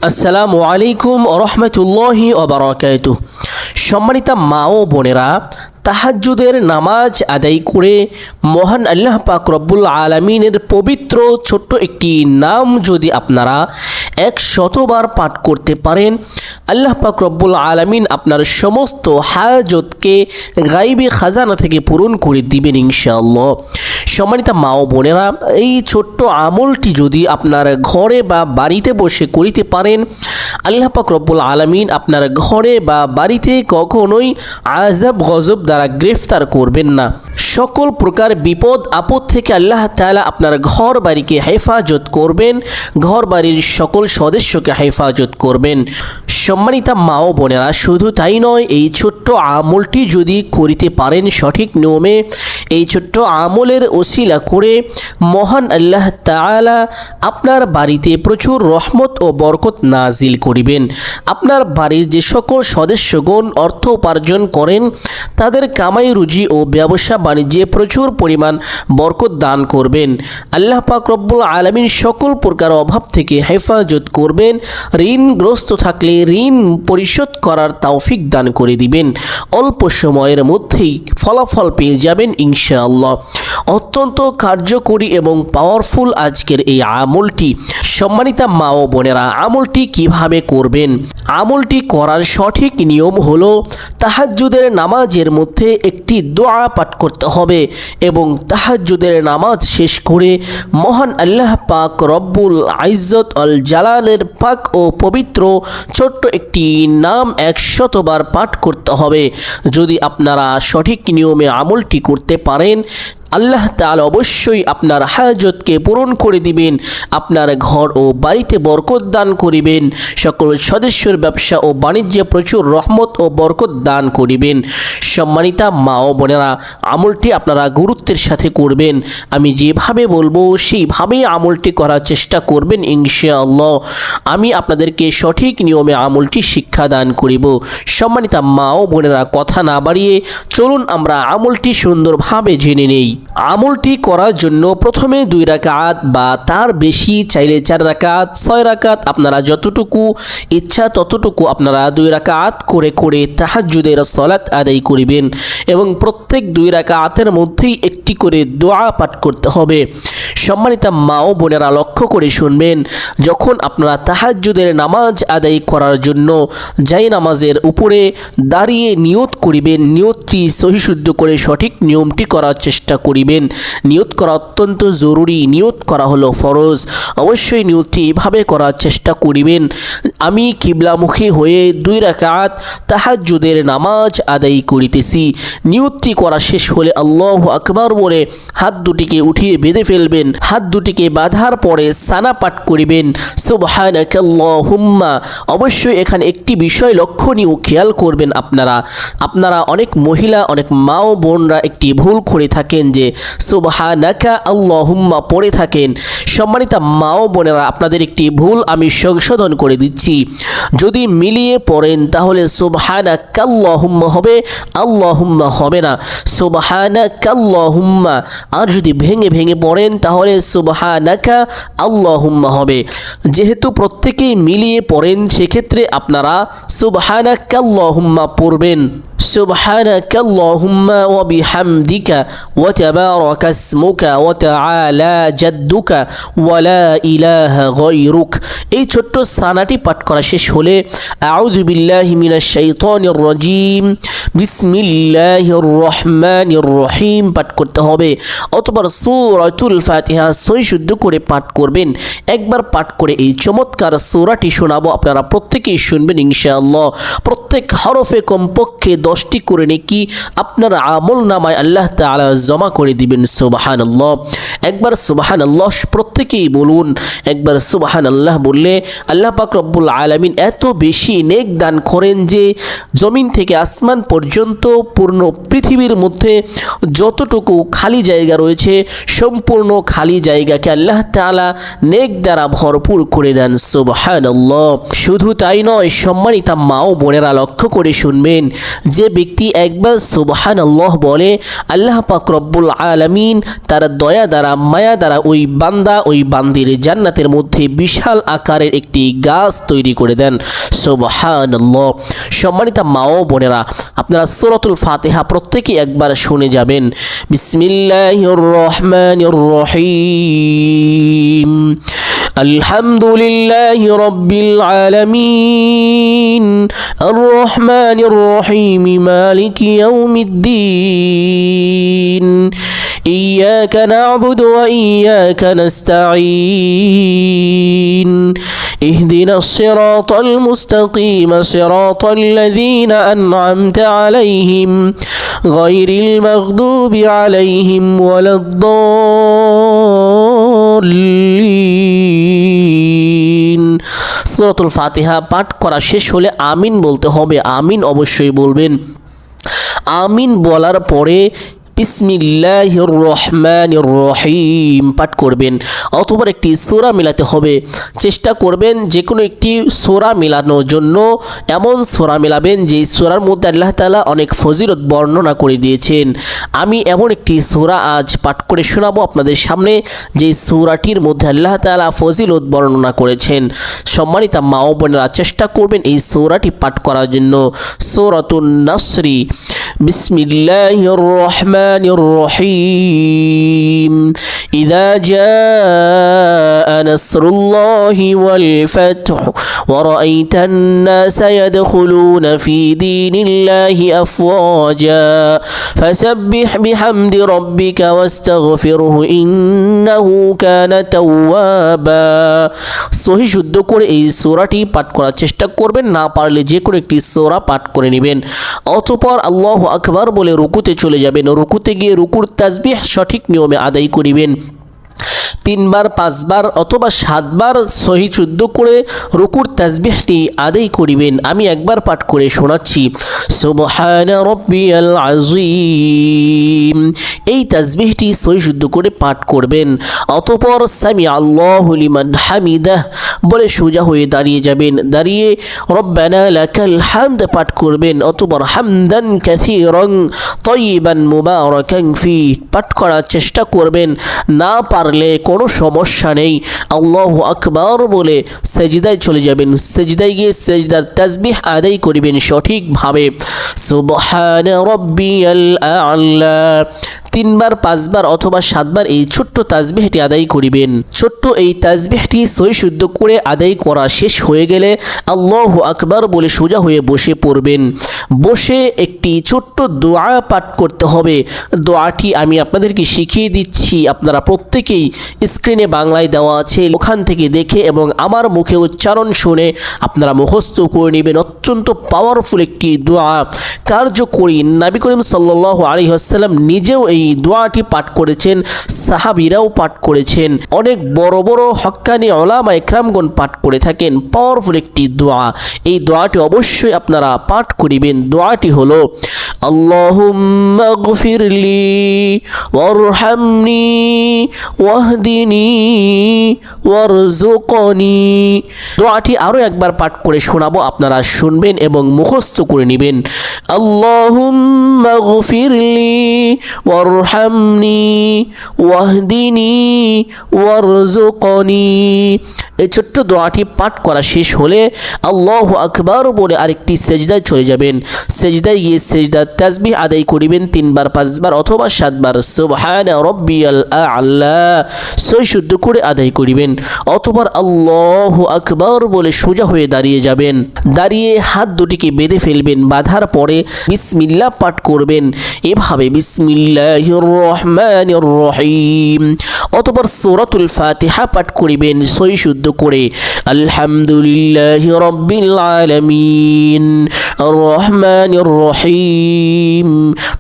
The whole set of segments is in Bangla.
আসসালামু আলাইকুম রহমতুল্লাহি ওবারাকাতুহ। সম্মানিতা মা ও বোনেরা, তাহাজ্জুদের নামাজ আদায় করে মহান আল্লাহ পাক রব্বুল আলামিনের পবিত্র ছোট্ট একটি নাম যদি আপনারা 100বার পাঠ করতে পারেন, আল্লাহ পাক রব্বুল আলামিন আপনার সমস্ত হাজতকে গাইবি খাজানা থেকে পূরণ করে দিবেন ইনশাআল্লাহ। সম্মানিতা মা ও বোনেরা, এই ছোট্ট আমলটি যদি আপনার ঘরে বা বাড়িতে বসে করিতে পারেন, আল্লাহ পাক রব্বুল আলামিন আপনার ঘরে বা বাড়িতে কখনোই আযাব গজব দ্বারা গ্রেফতার করবেন না। সকল প্রকার বিপদ আপদ থেকে আল্লাহ তাআলা আপনার ঘর বাড়িকে হেফাজত করবেন, ঘর বাড়ির সকল সদস্যকে হেফাজত করবেন। সম্মানিতা মা ও বোনেরা, শুধু তাই নয়, এই ছোট্ট আমলটি যদি করিতে পারেন সঠিক নিয়মে, এই ছোট্ট আমলের ওসিলা করে মহান আল্লাহ তাআলা আপনার বাড়িতে প্রচুর রহমত ও বরকত নাজিল করিবেন। আপনার বাড়ির যে সকল সদস্যগণ অর্থ উপার্জন করেন, তাদের কামাই রুজি ও ব্যবসা বাণিজ্যে প্রচুর পরিমাণ বরকত দান করবেন। আল্লাহ পাক রব্বুল আলামিন সকল প্রকার অভাব থেকে হেফাজত করবেন। ঋণগ্রস্ত থাকলে ঋণ পরিশোধ করার তৌফিক দান করে দিবেন। অল্প সময়ের মধ্যেই ফলাফল পেয়ে যাবেন ইনশাআল্লাহ। অত্যন্ত কার্যকরী এবং পাওয়ারফুল আজকের এই আমলটি। সম্মানিতা মা ও বোনেরা, আমলটি কিভাবে করবেন? আমলটি করার সঠিক নিয়ম হলো, তাহাজ্জুদের নামাজের মধ্যে একটি দোয়া পাঠ করতে হবে এবং তাহাজ্জুদের নামাজ শেষ করে মহান আল্লাহ পাক রব্বুল ইজ্জত আল জালালের পাক ও পবিত্র ছোট্ট একটি নাম 100বার পাঠ করতে হবে। যদি আপনারা সঠিক নিয়মে আমলটি করতে পারেন, আল্লাহ তাআলা অবশ্যই আপনার হাজতকে পূরণ করে দিবেন, আপনার ঘর ও বাড়িতে বরকত দান করিবেন, সকল সদস্যের ব্যবসা ও বাণিজ্যে প্রচুর রহমত ও বরকত দান করিবেন। সম্মানিতা মা ও বোনেরা, আমলটি আপনারা গুরুত্বের সাথে করবেন। আমি যেভাবে বলবো সেইভাবেই আমলটি করার চেষ্টা করবেন ইনশাআল্লাহ। আমি আপনাদেরকে সঠিক নিয়মে আমলটি শিক্ষা দান করিব। সম্মানিতা মা ও বোনেরা, কথা না বাড়িয়ে চলুন আমরা আমলটি সুন্দরভাবে জেনে নেই। আমলটি করার জন্য প্রথমে 2 রাকাত বা তার বেশি, চাইলে 4 রাকাত, 6 রাকাত, আপনারা যতটুকু ইচ্ছা ততটুকু আপনারা 2 রাকাত করে করে তাহাজ্জুদের সালাত আদায় করিবেন এবং প্রত্যেক 2 রাকাতের মধ্যেই একটি করে দোয়া পাঠ করতে হবে। সম্মানিতা মা ও বোনেরা, লক্ষ্য করে শুনবেন, যখন আপনারা তাহাজ্জুদের নামাজ আদায় করার জন্য যাই নামাজের উপরে দাঁড়িয়ে নিয়ত করিবেন, নিয়তটি সহিশুদ্ধ করে সঠিক নিয়মটি করার চেষ্টা করিবেন। নিয়ত করা অত্যন্ত জরুরি, নিয়ত করা হলো ফরজ। অবশ্যই নিয়তটি এভাবে করার চেষ্টা করিবেন, আমি কিবলামুখী হয়ে 2 রাকাত তাহাজ্জুদের নামাজ আদায় করিতেছি। নিয়তটি করা শেষ হলে আল্লাহু আকবার বলে হাত দুটিকে উঠিয়ে বেঁধে ফেলবেন। হাত দুটিকে বাঁধার পরে সানা পাঠ করিবেন, সুবহানাকাল্লাহুম্মা। অবশ্যই এখানে একটি বিষয় লক্ষণীয় খেয়াল করবেন, আপনারা অনেক মহিলা, অনেক মা ও বোনরা একটি ভুল করে থাকেন যে সুবহানাকা আল্লাহুম্মা পড়ে থাকেন। সম্মানিতা মা ও বোনেরা, আপনাদের একটি ভুল আমি সংশোধন করে দিচ্ছি। যদি মিলিয়ে পড়েন তাহলে সুবহানাকাল্লাহুম্মা হবে, আল্লাহুম্মা হবে না, সুবহানাকাল্লাহুম্মা। আর যদি ভেঙে ভেঙে পড়েন তাহলে সুবহানাকা আল্লাহুম্মা হবে। যেহেতু প্রত্যেকেই মিলিয়ে পড়েন, সেক্ষেত্রে আপনারা সুবহানাকাল্লাহুম্মা পড়বেন। সুবহানাকাল্লাহুম্মা ওয়া বিহামদিকা ওয়া তাবারাকা ইসমুকা ওয়া তাআলা জাদ্দুকা ওয়া লা ইলাহা গায়রুক। এই ছোট্ট সানাটি পাঠ করা শেষ হলে আউযু বিল্লাহি মিনাশ শাইতানির রাজীম, বিসমিল্লাহির রহমানির রহিম পাঠ করতে হবে, অথবা সূরাতুল ফাতিহা সহিশুদ্ধ করে পাঠ করবেন। একবার পাঠ করে এই চমৎকার সূরাটি শোনাবো, আপনারা প্রত্যেকেই শুনবেন ইনশাআল্লাহ। প্রত্যেক হরফে কমপক্ষে 10টি করে নেকি আপনার আমল নামায় আল্লাহ তাআলা জমা করে দিবেন। সুবহানাল্লাহ। একবার সুবহানাল্লাহ প্রত্যেকেই বলুন। একবার সুবহানাল্লাহ বললে আল্লাহ পাক রব্বুল আলামিন এত বেশি নেক দান করেন যে জমিন থেকে আসমান পর্যন্ত পূর্ণ পৃথিবীর মধ্যে যতটুকু খালি জায়গা রয়েছে, সম্পূর্ণ খালি জায়গাকে আল্লাহ তাআলা নেক দ্বারা ভরপুর করে দেন। সুবহানাল্লাহ। শুধু তাই নয়, সম্মানিতা মা ও বোনেরা, লক্ষ্য করে শুনবেন, যে ব্যক্তি একবার সুবহানাল্লাহ বলে, আল্লাহ পাক রব্বুল আলামিন তার দয়া দ্বারা, মায়া দ্বারা ওই বান্দা, ওই বান্দির জান্নাতের মধ্যে বিশাল আকারের একটি গাছ তৈরি করে দেন। সুবহানাল্লাহ। সম্মানিত মা ও বোনেরা, আপনারা সূরাতুল ফাতিহা প্রত্যেকে একবার শুনে যাবেন। বিসমিল্লাহির রহমানির রহিম। আলহামদুলিল্লাহি রাব্বিল আলামিন আর রহমানির রহিম মালিকি ইয়াউমিদ্দিন ইয়্যাকা না'বুদু ওয়া ইয়্যাকা নাস্তাঈন ইহদিনাস সিরাতাল মুস্তাকিম সিরাতাল লাযীনা আন'আমতা আলাইহিম গায়রিল মাগদুবি আলাইহিম ওয়ালাদ-দাল্লিন। সূরাতুল ফাতিহা পাঠ করা শেষ হলে আমিন বলতে হবে। আমিন অবশ্যই বলবেন। আমিন বলার পরে বিসমিল্লাহির রহমানির রহিম পাঠ করবেন, অথবা একটি সূরা মিলাতে হবে। চেষ্টা করবেন যে কোনো একটি সূরা মিলানোর জন্য। এমন সূরা মিলাবেন যে সূরার মধ্যে আল্লাহ তাআলা অনেক ফজিলত বর্ণনা করে দিয়েছেন। আমি এমন একটি সূরা আজ পাঠ করে শোনাবো আপনাদের সামনে, যে সূরাটির মধ্যে আল্লাহ তাআলা ফজিলত বর্ণনা করেছেন। সম্মানিত মা ও বোনেরা, চেষ্টা করবেন এই সূরাটি পাঠ করার জন্য। সূরাতুন নাসরি। বিসমিল্লাহির রহমানির রহিম। ইযা জাআ নাসরুল্লাহি ওয়াল ফাতহু ওয়া রাআইতান নাসা ইয়াদখুলুনা ফি দীনিল্লাহি আফওয়াজা ফাসাব্বিহ বিহামদি রাব্বিকা ওয়াস্তাগফিরহু ইন্নাহু কানা তাওয়াবা। সহি শুদ্ধ করে এই সূরাটি পাঠ করার চেষ্টা করবেন। না পারলে যে কোনো একটি সূরা পাঠ করে নেবেন। অতঃপর আল্লাহু আকবার বলে রুকুতে চলে যাবেন। রুকুতে গিয়ে রুকুর তাসবিহ সঠিক নিয়মে আদায় করিবেন। 3 বার 5 বার অথবা 7 বার সহি শুদ্ধ করে রুকুর তাসবিহটি আদায় করিবেন। আমি একবার পাঠ করে শোনাচ্ছি। সুবহানা রাব্বিয়াল আযীম। এই তাসবিহটি সহি শুদ্ধ করে পাঠ করবেন। অতঃপর সামি আল্লাহু লিমান হামিদাহ বলে সোজা হয়ে দাঁড়িয়ে যাবেন। দাঁড়িয়ে রব্বানা লাকাল হামদ পাঠ করবেন। অতঃপর হামদান কাসীরান তাইয়িবান মুবারাকান ফি পাঠ করার চেষ্টা করবেন। না পারলে কোনো সমস্যা নেই, আল্লাহু আকবার বলে সেজদায় চলে যাবেন। সেজদায় গিয়ে সেজদার তাসবিহ আদায় করিবেন সঠিকভাবে। সুবহানা রাব্বিয়াল আ'লা 3 বার 5 বার অথবা 7 বার এই ছোট্ট তাসবিহটি আদায় করিবেন। ছোট্ট এই তাসবিহটি সহি শুদ্ধ করে আদায় করা শেষ হয়ে গেলে আল্লাহু আকবার বলে সোজা হয়ে বসে পড়বেন। বসে একটি ছোট্ট দোয়া পাঠ করতে হবে। দোয়াটি আমি আপনাদেরকে শিখিয়ে দিচ্ছি, আপনারা প্রত্যেকেই স্ক্রিনে বাংলায় দেওয়া আছে, ওখান থেকে দেখে এবং আমার মুখে উচ্চারণ শুনে আপনারা মুখস্থ করে নেবেন। অত্যন্ত পাওয়ারফুল একটি দোয়া, কার্যকরী। নবী করিম সাল্লাল্লাহু আলাইহি ওয়াসাল্লাম নিজেও এই দোয়াটি পাঠ করেছেন, সাহাবীরাও পাঠ করেছেন, অনেক বড় বড় হক্কানি উলামা ইকরামগণ পাঠ করে থাকেন। পাওয়ারফুল একটি দোয়া। এই দোয়াটি অবশ্যই আপনারা পাঠ করিবেন। দোয়াটি হলো আল্লাহুম্মা গফিরলি ওয়ারহামনি ওয়াহদিনি ওয়ারযুকনি। দোয়াটি আরো একবার পাঠ করে শোনাবো, আপনারা শুনবেন এবং মুখস্থ করে নেবেন। আল্লাহুম্মা গফিরলি ওয়ারহামনি ওয়াহদিনি ওয়ারযুকনি। এই ছোট্ট দোয়াটি পাঠ করা শেষ হলে আল্লাহু আকবার বলে আরেকটি সেজদায় চলে যাবেন। সেজদায় গিয়ে সেজদার তাসবিহ আদায় করিবেন 3 বার 5 বার অথবা 7 বার। সুবহানা রাব্বিয়াল আ'লা সহি শুদ্ধ করে আদায় করিবেন। অতঃপর আল্লাহু আকবার বলে সোজা হয়ে দাঁড়িয়ে যাবেন। দাঁড়িয়ে হাত দুটিকে বেঁধে ফেলবেন। বাঁধার পরে বিসমিল্লাহ পাঠ করবেন। এভাবে বিসমিল্লাহির রহমানির রহিম। অতঃপর সূরাতুল ফাতিহা পাঠ করিবেন সহি শুদ্ধ করে। আলহামদুলিল্লাহি রাব্বিল আলামিন আর রহমানির রহিম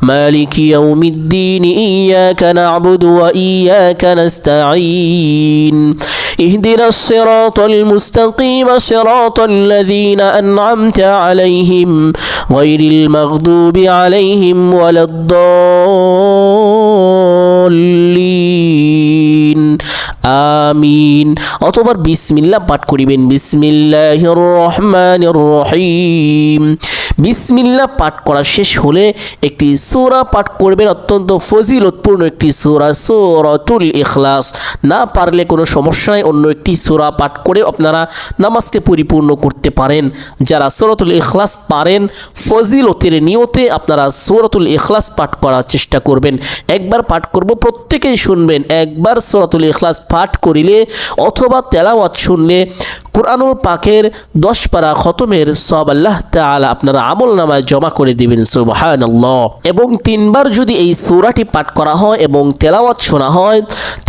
মালিকি ইয়াউমিদ্দিন ইয়্যাকা না'বুদু ওয়া ইয়্যাকা নাস্তাঈন ইহদিনাস সিরাতাল মুস্তাকিম সিরাতাল লাযীনা আন'আমতা আলাইহিম গায়রিল মাগদুবি আলাইহিম ওয়ালাদ-দাল্লিন। আমিন। অতঃপর বিসমিল্লাহ পাঠ করিবেন। বিসমিল্লাহির রহমানির রহিম বিসমিল্লাহ পাঠ করা শেষ হলে একটি সূরা পাঠ করবেন, অত্যন্ত ফজিলতপূর্ণ একটি সূরা, সূরাতুল ইখলাস। না পারলে কোনো সমস্যা নাই, অন্য একটি সূরা পাঠ করে আপনারা নামাজকে পরিপূর্ণ করতে পারেন। যারা সূরাতুল ইখলাস পারেন, ফজিলতের নিয়তে আপনারা সূরাতুল ইখলাস পাঠ করার চেষ্টা করবেন। একবার পাঠ করব, প্রত্যেকেই শুনবেন। একবার সূরাতুল ইখলাস পাঠ করিলে অথবা তেলাওয়াত শুনলে কুরআনুল পাকের 10 পারা খতমের সওয়াব আল্লাহ তাআলা আপনারা আমল নামায় জমা করে দিবেন। সুবহানাল্লাহ। এবং 3 বার যদি এই সূরাটি পাঠ করা হয় এবং তেলাওয়াত শোনা হয়,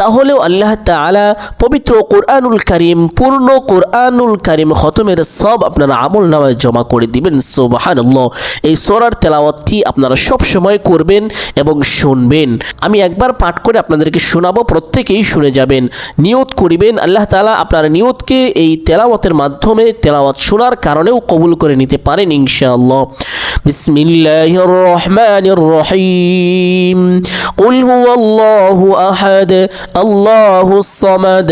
তাহলেও আল্লাহ তাআলা পবিত্র কুরআনুল কারীম, পূর্ণ কুরআনুল কারীম খতমের সওয়াব আপনারা আমল নামায় জমা করে দিবেন। সুবহানাল্লাহ। এই সূরার তেলাওয়াতটি আপনারা সব সময় করবেন এবং শুনবেন। আমি একবার পাঠ করে আপনাদেরকে শোনাবো, প্রত্যেকেই শুনে যাবেন। নিয়ত করিবেন, আল্লাহ তাআলা আপনার নিয়তকে এই তেলাওয়াতের মাধ্যমে, তেলাওয়াত শোনার কারণেও কবুল করে নিতে পারেন ইনশাআল্লাহ। বিসমিল্লাহির রহমানির রহিম। কুল হুয়াল্লাহু আহাদ আল্লাহুস সামাদ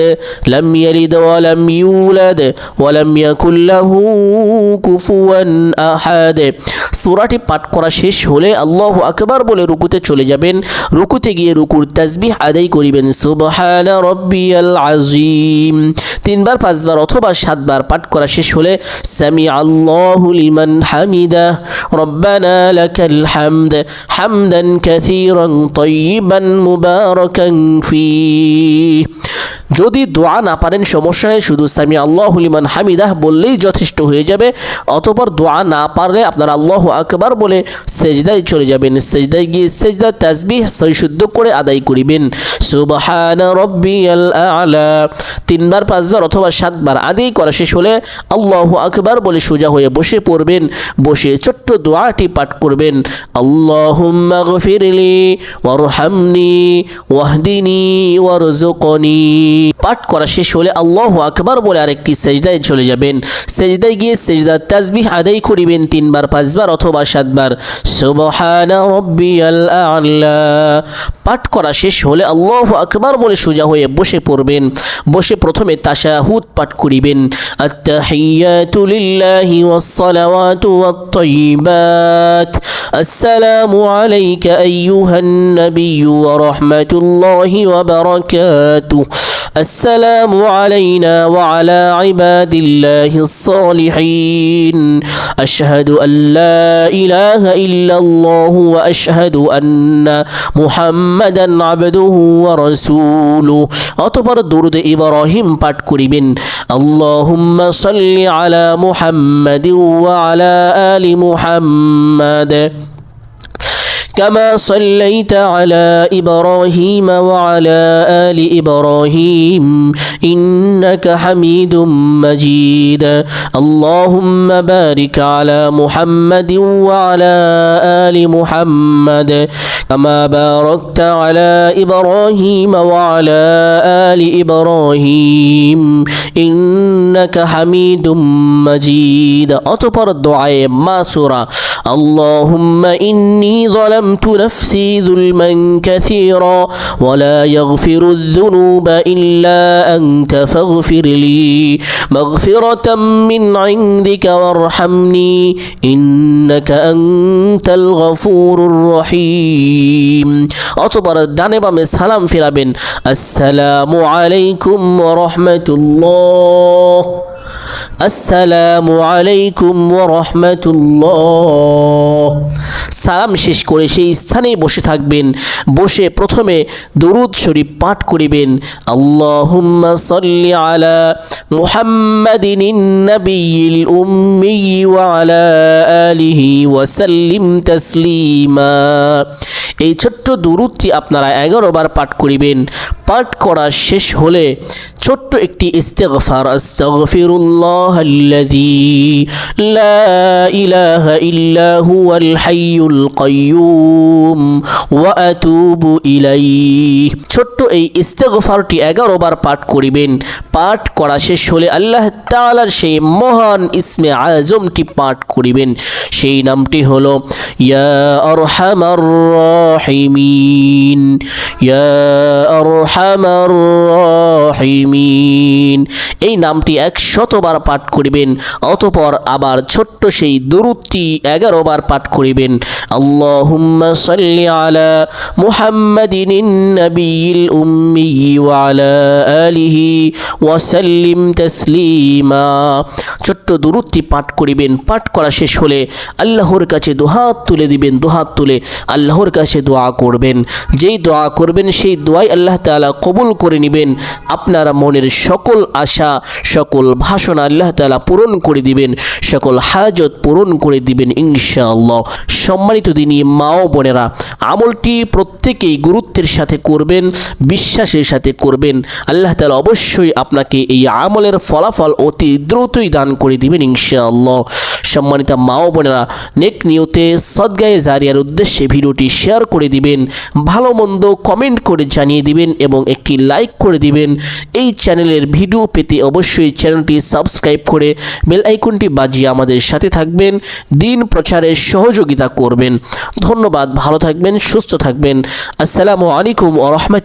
লাম ইয়ালিদ ওয়া লাম ইউলাদ ওয়া লাম ইয়াকুল লাহু কুফুয়ান আহাদ। সূরাটি পাঠ করা শেষ হলে আল্লাহু আকবার বলে রুকুতে চলে যাবেন। রুকুতে গিয়ে রুকুর তাসবিহ আদায় করিবেন, সুবহানা রাব্বিয়াল আযীম 3 বার 5 বার অথবা 7 বার পাঠ করা শেষ হলে সামি আল্লাহু লিমান হামিদা রব্বানা লাকাল হামদ হামদান কাসীরান তাইয়িবান মুবারাকান ফীহ। যদি দোয়া না পারেন সমস্যা নেই, শুধু সামি আল্লাহু লিমান হামিদাহ বললেই যথেষ্ট হয়ে যাবে। অতঃপর দোয়া না পারলে আপনারা আল্লাহু আকবার বলে সেজদায় চলে যাবেন। সেজদায় গিয়ে সেজদা তাসবিহ সহিশুদ্ধ করে আদায় করিবেন, সুবহানা রাব্বিয়াল আ'লা 3 বার 5 বার অথবা 7 বার আদায় করা শেষ হলে আল্লাহু আকবার বলে সোজা হয়ে বসে পড়বেন। বসে ছোট্ট দোয়াটি পাঠ করবেন, আল্লাহুম্মা গফিরলি ওয়ারহামনি ওয়াহদিনি ওয়ারযুকনি। পাঠ করা শেষ হলে আল্লাহু আকবার বলে আরেকটি সেজদায় চলে যাবেন। সেজদায় গিয়ে সেজদার তাসবিহ আদায় করিবেন 3 বার 5 বার অথবা 7 বার, সুবহানা রাব্বিয়াল আ'লা। পাঠ করা শেষ হলে আল্লাহু আকবার বলে সোজা হয়ে বসে পড়বেন। বসে প্রথমে তাশাহুদ পাঠ করিবেন, আত-তাহিয়াতু লিল্লাহি ওয়াস-সালাওয়াতু ওয়াত-তাইয়্যিবাত আসসালামু আলাইকা আইয়ুহান নাবিয়্যু ওয়া রাহমাতুল্লাহি ওয়া বারাকাতুহু السلام علينا وعلى عباد الله الصالحين أشهد أن لا إله إلا الله وأشهد أن محمدا عبده ورسوله। অতঃপর দরুদ ইব্রাহিম পাঠ করিবেন, اللهم صل على محمد وعلى آل محمد كما صليت على إبراهيم وعلى آل إبراهيم إنك حميد مجيد اللهم بارك على محمد وعلى آل محمد كما باركت على إبراهيم وعلى آل إبراهيم إنك حميد مجيد। অতঃপর দোয়ায়ে মাসুরা, اللهم إني ظلمت نفسي ظلما كثيرا ولا يغفر الذنوب إلا أنت فاغفر لي مغفرة من عندك وارحمني إنك أنت الغفور الرحيم। অতঃপর ডানে বামে সালাম ফিরাবেন, আসসালামু আলাইকুম ওয়া রাহমাতুল্লাহ, আসসালামু আলাইকুম ওয়া রাহমাতুল্লাহ। সালাম শেষ করে সেই স্থানেই বসে থাকবেন। বসে প্রথমে দরুদ শরীফ পাঠ করিবেন, আল্লাহুম্মা সাল্লি আলা মুহাম্মাদিন নাবিয়্যিল উম্মি ওয়া আলা আলিহি ওয়া সাল্লিম তাসলিমা। এই ছোট্ট দরুদটি আপনারা 11 বার পাঠ করিবেন। পাঠ করা শেষ হলে ছোট্ট একটি ইস্তিগফার, আস্তাগফিরুল্লাহাল্লাযী লা ইলাহা ইল্লা হুয়াল হাইয়ুল হাইয়ুল কাইয়ুম ওয়া আতুবু ইলাইহি। ছোট্ট এই ইস্তেগফারটি 11 বার পাঠ করিবেন। পাঠ করা শেষ হলে আল্লাহ তাআলার সেই মহান ইসমে আজমটি পাঠ করিবেন। সেই নামটি হলো ইয়া আরহামার রাহিমিন, ইয়া আরহামার রাহিমিন। এই নামটি 100 বার পাঠ করিবেন। অতঃপর আবার ছোট্ট সেই দুরূদটি 11 বার পাঠ করিবেন। আল্লাহুম্মা সাল্লি আলা মুহাম্মাদিন নাবিয়িল উম্মি ওয়া আলা আলিহি ওয়া সাল্লিম তাসলিমা। ছোট্ট দুরূদটি পাঠ করিবেন। পাঠ করা শেষ হলে আল্লাহর কাছে দুহাত তুলে দিবেন। দুহাত তুলে আল্লাহর কাছে দোয়া করবেন। যেই দোয়া করবেন সেই দোয়াই আল্লাহ তাআলা কবুল করে নেবেন। আপনার মনের সকল আশা, সকল বাসনা আল্লাহ তাআলা পূরণ করে দিবেন। সকল হাজত পূরণ করে দিবেন ইনশাআল্লাহ। সম্মানিত দিনী মা ও বোনেরা, আমলটি প্রত্যেকেই গুরুত্বের সাথে করবেন, বিশ্বাসের সাথে করবেন। আল্লাহ তাআলা অবশ্যই আপনাকে এই আমলের ফলাফল অতি দ্রুতই দান করে দিবেন ইনশাআল্লাহ। সম্মানিত মা ও বোনেরা, নেক নিয়তে সদগায়ে জারিয়ার উদ্দেশ্যে ভিডিওটি শেয়ার করে দিবেন, ভালো মন্দ কমেন্ট করে জানিয়ে দিবেন এবং একটি লাইক করে দিবেন। এই চ্যানেলের ভিডিও পেতে অবশ্যই চ্যানেলটি সাবস্ক্রাইব করে বেল আইকনটি বাজিয়ে আমাদের সাথে থাকবেন, দিন প্রচারে সহযোগিতা করবেন। ধন্যবাদ। ভালো থাকবেন, সুস্থ থাকবেন। আসসালামু আলাইকুম ওয়া রাহমাতুল্লাহ।